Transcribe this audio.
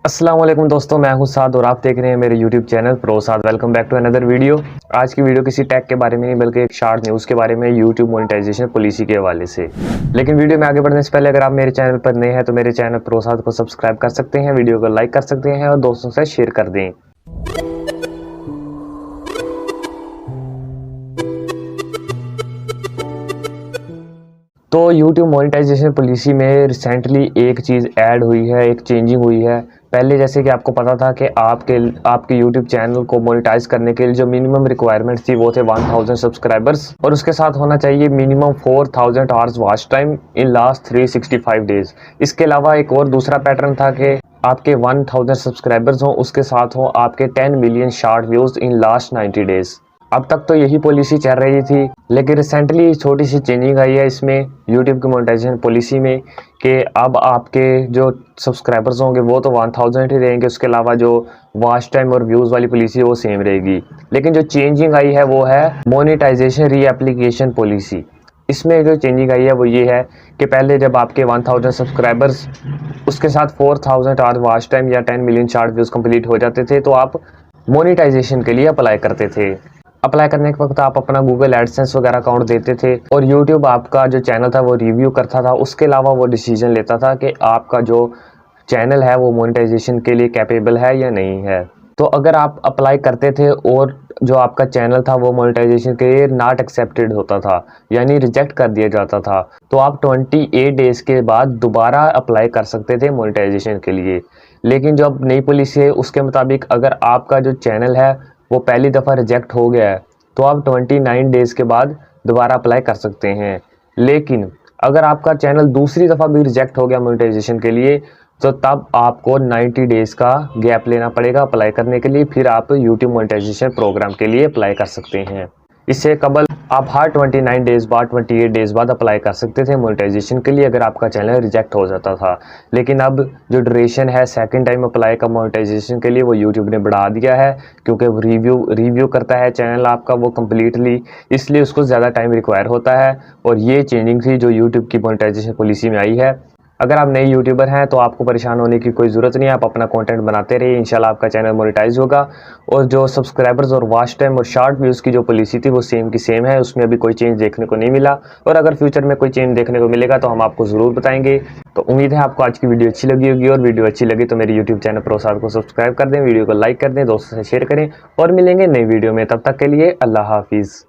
अस्सलाम वालेकुम दोस्तों, मैं हूं साद और आप देख रहे हैं मेरे YouTube चैनल प्रो साद। Welcome back to another video. आज की वीडियो किसी टैग के बारे में नहीं बल्कि एक शॉर्ट न्यूज़ के बारे में, YouTube मोनेटाइजेशन पॉलिसी के हवाले से। लेकिन वीडियो में आगे बढ़ने से पहले अगर आप मेरे चैनल पर नए हैं तो मेरे चैनल प्रो साद को सब्सक्राइब कर सकते हैं, वीडियो को लाइक कर सकते हैं और दोस्तों से शेयर कर दें। तो YouTube मोनेटाइजेशन पॉलिसी में रिसेंटली एक चीज़ ऐड हुई है, एक चेंजिंग हुई है। पहले जैसे कि आपको पता था कि आपके YouTube चैनल को मोनेटाइज करने के लिए जो मिनिमम रिक्वायरमेंट थी वो थे 1000 सब्सक्राइबर्स और उसके साथ होना चाहिए minimum 4000 hours watch time in last 365 days. इसके अलावा एक और दूसरा पैटर्न था कि आपके 1000 सब्सक्राइबर्स हों, उसके साथ हो आपके 10 million short views in last 90 days. अब तक तो यही पॉलिसी चल रही थी, लेकिन रिसेंटली छोटी सी चेंजिंग आई है इसमें यूट्यूब की मोनेटाइजेशन पॉलिसी में कि अब आपके जो सब्सक्राइबर्स होंगे वो तो 1000 ही रहेंगे, उसके अलावा जो वॉच टाइम और व्यूज़ वाली पॉलिसी वो सेम रहेगी। लेकिन जो चेंजिंग आई है वो है मोनेटाइजेशन रीएप्लीकेशन पॉलिसी। इसमें जो चेंजिंग आई है वो ये है कि पहले जब आपके 1000 सब्सक्राइबर्स उसके साथ 4000 आवर वॉच टाइम या 10 मिलियन शॉर्ट व्यूज़ कंप्लीट हो जाते थे तो आप मोनेटाइजेशन के लिए अप्लाई करते थे। अप्लाई करने के वक्त आप अपना गूगल एडसेंस वगैरह अकाउंट देते थे और यूट्यूब आपका जो चैनल था वो रिव्यू करता था। उसके अलावा वो डिसीजन लेता था कि आपका जो चैनल है वो मोनेटाइजेशन के लिए कैपेबल है या नहीं है। तो अगर आप अप्लाई करते थे और जो आपका चैनल था वो मोनेटाइजेशन के लिए नॉट एक्सेप्टेड होता था, यानी रिजेक्ट कर दिया जाता था, तो आप 28 डेज़ के बाद दोबारा अप्लाई कर सकते थे मोनेटाइजेशन के लिए। लेकिन जो अब नई पॉलिसी है उसके मुताबिक अगर आपका जो चैनल है वो पहली दफ़ा रिजेक्ट हो गया है तो आप 29 डेज़ के बाद दोबारा अप्लाई कर सकते हैं। लेकिन अगर आपका चैनल दूसरी दफ़ा भी रिजेक्ट हो गया मोनेटाइजेशन के लिए तो तब आपको 90 डेज़ का गैप लेना पड़ेगा अप्लाई करने के लिए, फिर आप यूट्यूब मोनेटाइजेशन प्रोग्राम के लिए अप्लाई कर सकते हैं। इससे कबल आप हर 29 डेज़ बाद 28 डेज़ बाद अप्लाई कर सकते थे मोनेटाइजेशन के लिए अगर आपका चैनल रिजेक्ट हो जाता था। लेकिन अब जो ड्यूरेशन है सेकंड टाइम अप्लाई का मोनेटाइजेशन के लिए वो यूट्यूब ने बढ़ा दिया है, क्योंकि वो रिव्यू करता है चैनल आपका वो कम्प्लीटली, इसलिए उसको ज़्यादा टाइम रिक्वायर होता है। और ये चेंजिंग थी जो यूट्यूब की मोनेटाइजेशन पॉलिसी में आई है। अगर आप नए यूट्यूबर हैं तो आपको परेशान होने की कोई ज़रूरत नहीं है, आप अपना कंटेंट बनाते रहिए, इंशाल्लाह आपका चैनल मोनेटाइज होगा। और जो सब्सक्राइबर्स और वॉच टाइम और शॉर्ट व्यूज़ की जो पॉलिसी थी वो सेम की सेम है, उसमें अभी कोई चेंज देखने को नहीं मिला। और अगर फ्यूचर में कोई चेंज देखने को मिलेगा तो हम आपको ज़रूर बताएंगे। तो उम्मीद है आपको आज की वीडियो अच्छी लगी होगी, और वीडियो अच्छी लगी तो मेरे यूट्यूब चैनल प्रो साद को सब्सक्राइब कर दें, वीडियो को लाइक कर दें, दोस्तों से शेयर करें और मिलेंगे नई वीडियो में। तब तक के लिए अल्लाह हाफिज़।